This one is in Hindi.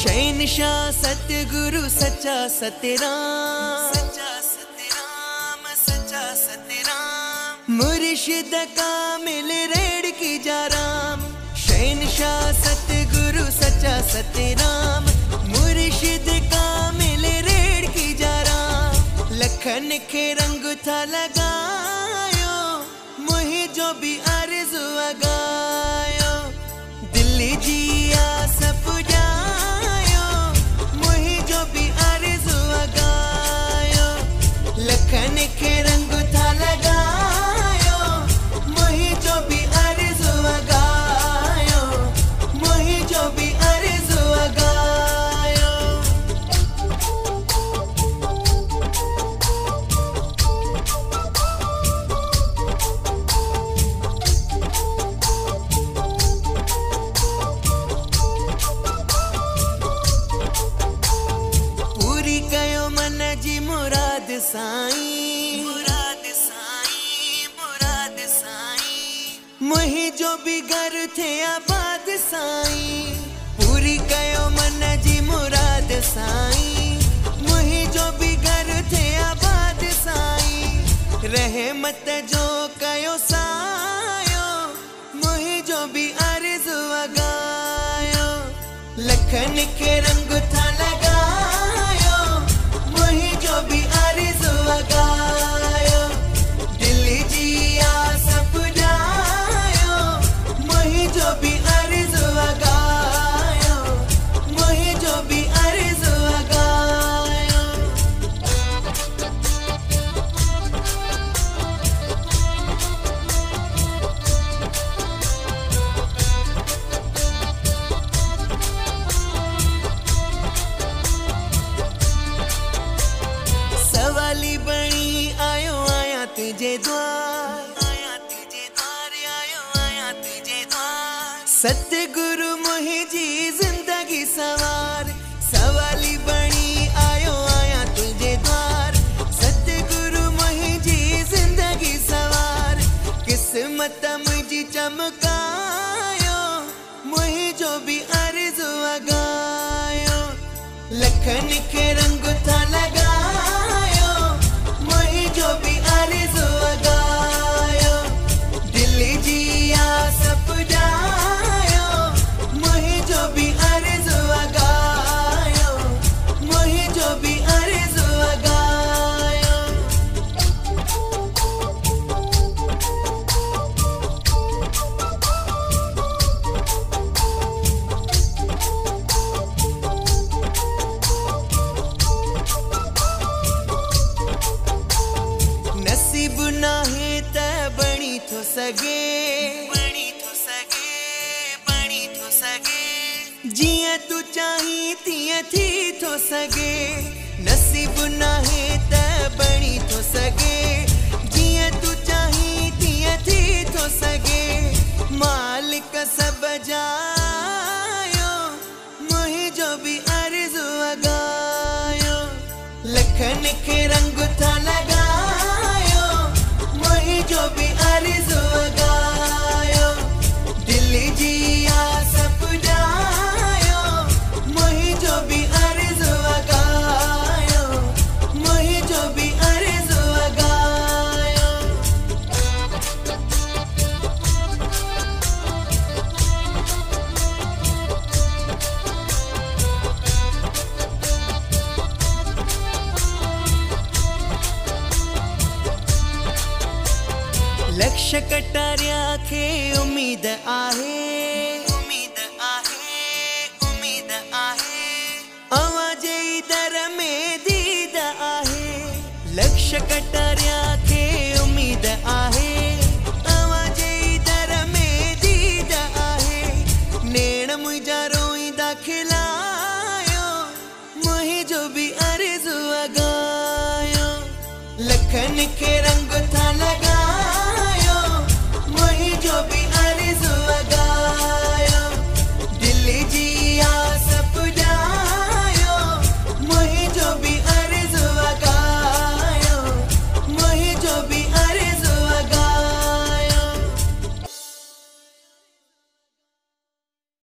शहनशाह सतगुरु सच्चा सतराम, सच्चा सतराम मुर्शिद कामिल रेड़ की जाराम। शहनशाह सतगुरु सच्चा सतराम मुर्शिद कामिल रेड़ की जाराम। लखन के रंग था लगायो मुही जो भी आरज़ू अगायो। दिल्ली जिया सब जायो मुही जो भी आरज़ू अगायो। लखन के रंग था लगायो मुही जो भी आरज़ू अगायो, मुही जो भी आरज़ू अगायो। पूरी कयो मन जी मुराद साईं, मुराद साईं, मुराद साईं मुही जो भी घर थे आबाद साईं। पूरी कयो मन जी मुराद साईं मुही जो भी घर थे आबाद साईं। रहमत जो कयो सायो मुही जो भी आरज़ू अगायो। लखन के रंग था लगायो मुही जो भी आरज़ू अगायो। दिल्ली जिया सब जायो मुही जो भी आरज़ू अगायो, मुही जो भी आरज़ू अगायो। सवाली बनी आयो आया तुझे द्वार, आया तुझे द्वार, आयो आया तुझे द्वार। सतगुरु मुही जी जिंदगी सवार। सवाली बनी आयो आया तुझे द्वार। सतगुरु मुही जी जिंदगी सवार। किस्मत मुझी चमकायो मुही जो भी आरज़ू अगायो। लखन के रंग था लगायो मुही जो भी आरज़ू अगायो। दिल्ली जिया सब जायो मुही जो भी आरज़ू अगायो, मुही जो भी आरज़ू अगायो। नसीब नाहे त बणी थो सगे, बणी थो सगे, बणी थो सगे। जियां तू चाही तियां थी थो सगे। नसीब नाहे त बणी थो सगे। जियां तू चाही तियां थी थो सगे। मालिक सब जायो मुही जो भी आरज़ू अगायो। लखन के रंग था लगायो मुही जो भी आरज़ू अगायो। दिल्ली जिया सब जायो मुही जो भी आरज़ू अगायो, मुही जो भी आरज़ू अगायो। लक्ष्य कटारिया खे उम्मीद आहे, उम्मीद आहे, उम्मीद आहे। आवाजे दर में दीद आहे। लक्ष्य कटारिया खे उम्मीद आहे। आवाजे दर में दीद आहे। नेण मुझा रोईंदा खिलायो मुही जो भी आरज़ू अगायो। लखन के रंग था लगा